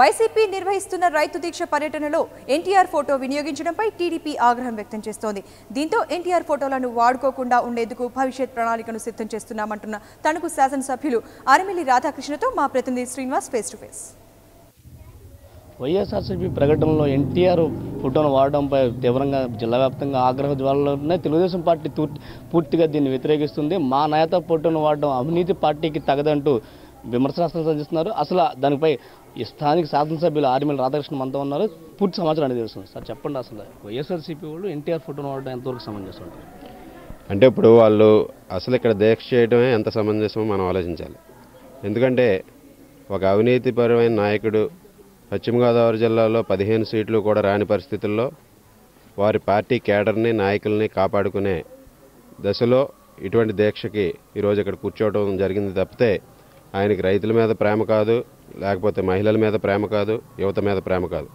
YCP నిర్వహిస్తున్న రైతు దీక్ష పర్యటనలో ఎన్టీఆర్ ఫోటో వినియోగించడంపై టీడీపీ ఆగ్రహం వ్యక్తం చేస్తోంది. దీంతో ఎన్టీఆర్ ఫోటోలను వాడుకోకుండా ఉండేందుకు భవిష్యత్ ప్రణాళికను సిద్ధం చేస్తున్నామంటున్న తణుకు శాసనసభ్యులు అరిమిల్లి రాధాకృష్ణతో మా ప్రతినిధి Srinivas face to face. YSRCP ప్రకటనలో ఎన్టీఆర్ ఫోటోను వాడడంపై తీవ్రంగా జిల్లా వ్యాప్తంగా ఆగ్రహ జ్వాలలోనే తెలుగుదేశం పార్టీ పూర్తిగా దీన్ని వ్యతిరేకిస్తుంది. మా నేత ఫోటోను వాడడం అవినీతి పార్టీకి తగదంటూ విమర్శనాస్త్రాలు సంధిస్తున్నారు. అసలు దానిపై ఈ స్థానిక శాసనసభ్యులు అరిమిల్లి రాధాకృష్ణ మనతో ఉన్నారు. పూర్తి సమాచారం అనేది తెలుస్తుంది. సార్ చెప్పండి, అసలు వైఎస్ఆర్సీపీ వాళ్ళు ఎన్టీఆర్ ఫోటోను వాడడం ఎంతవరకు సమంజసం ఉంటారు? అంటే ఇప్పుడు వాళ్ళు అసలు ఇక్కడ దీక్ష చేయడమే ఎంత సమంజసమో మనం ఆలోచించాలి. ఎందుకంటే ఒక అవినీతిపరమైన నాయకుడు పశ్చిమ గోదావరి జిల్లాలో 15 సీట్లు కూడా రాని పరిస్థితుల్లో వారి పార్టీ కేడర్ని నాయకుల్ని కాపాడుకునే దశలో ఇటువంటి దీక్షకి ఈరోజు ఇక్కడ కూర్చోవడం జరిగింది తప్పితే ఆయనకి రైతుల మీద ప్రేమ కాదు, లేకపోతే మహిళల మీద ప్రేమ కాదు, యువత మీద ప్రేమ కాదు.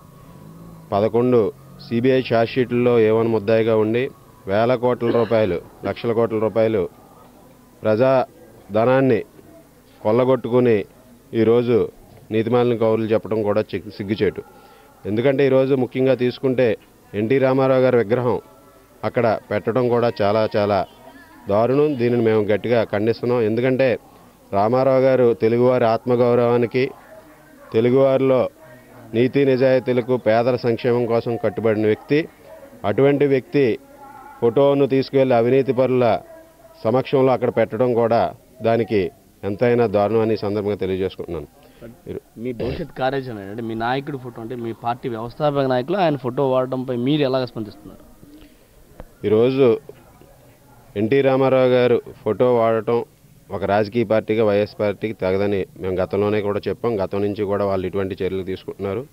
11 సిబిఐ ఛార్జ్షీట్లలో ఏమని ముద్దాయిగా ఉండి వేల కోట్ల రూపాయలు, లక్షల కోట్ల రూపాయలు ప్రజా ధనాన్ని కొల్లగొట్టుకుని ఈరోజు నీతిమాలిన కౌరులు చెప్పడం కూడా సిగ్గుచేటు. ఎందుకంటే ఈరోజు ముఖ్యంగా తీసుకుంటే ఎన్టీ రామారావు గారి విగ్రహం అక్కడ పెట్టడం కూడా చాలా చాలా దారుణం. దీనిని మేము గట్టిగా ఖండిస్తున్నాం. ఎందుకంటే రామారావు గారు తెలుగువారి ఆత్మగౌరవానికి, తెలుగువారిలో నీతి నిజాయితీలకు, పేదల సంక్షేమం కోసం కట్టుబడిన వ్యక్తి. అటువంటి వ్యక్తి ఫోటోను తీసుకువెళ్ళి అవినీతి పరుల సమక్షంలో అక్కడ పెట్టడం కూడా దానికి ఎంతైనా దారుణం అని సందర్భంగా తెలియజేసుకుంటున్నాను. మీ భవిష్యత్ కార్యాచరణ అంటే మీ నాయకుడి ఫోటో, అంటే మీ పార్టీ వ్యవస్థాపక నాయకులు ఆయన ఫోటో వాడడంపై మీరు ఎలాగ స్పందిస్తున్నారు? ఈరోజు ఎన్టీ రామారావు గారు ఫోటో వాడటం ఒక రాజకీయ పార్టీగా వైఎస్ పార్టీకి తగదని మేము గతంలోనే కూడా చెప్పాం. గతం నుంచి కూడా వాళ్ళు ఇటువంటి చర్యలు తీసుకుంటున్నారు.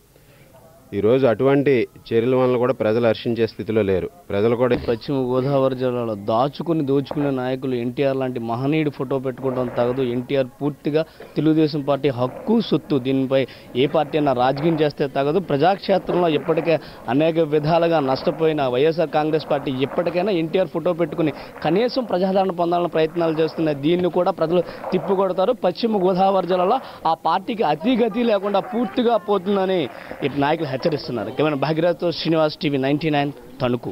ఈరోజు అటువంటి చర్యల వల్ల కూడా ప్రజలు హర్షించే స్థితిలో లేరు. ప్రజలు కూడా పశ్చిమ గోదావరి జిల్లాలో దోచుకునే నాయకులు ఎన్టీఆర్ లాంటి మహనీయుడి ఫోటో పెట్టుకోవడం తగదు. ఎన్టీఆర్ పూర్తిగా తెలుగుదేశం పార్టీ హక్కు, సొత్తు. దీనిపై ఏ పార్టీ అయినా రాజకీయం చేస్తే తగదు. ప్రజాక్షేత్రంలో ఇప్పటికే అనేక విధాలుగా నష్టపోయిన వైఎస్ఆర్ కాంగ్రెస్ పార్టీ ఇప్పటికైనా ఎన్టీఆర్ ఫోటో పెట్టుకుని కనీసం ప్రజాదరణ పొందాలని ప్రయత్నాలు చేస్తున్నాయి. దీన్ని కూడా ప్రజలు తిప్పికొడతారు. పశ్చిమ గోదావరి జిల్లాలో ఆ పార్టీకి అతిగతి లేకుండా పూర్తిగా పోతుందని నాయకులు హెచ్చరిస్తున్నారు. కెమెరా భాగీరథతో శ్రీనివాస్, టీవీ 99 తణుకు.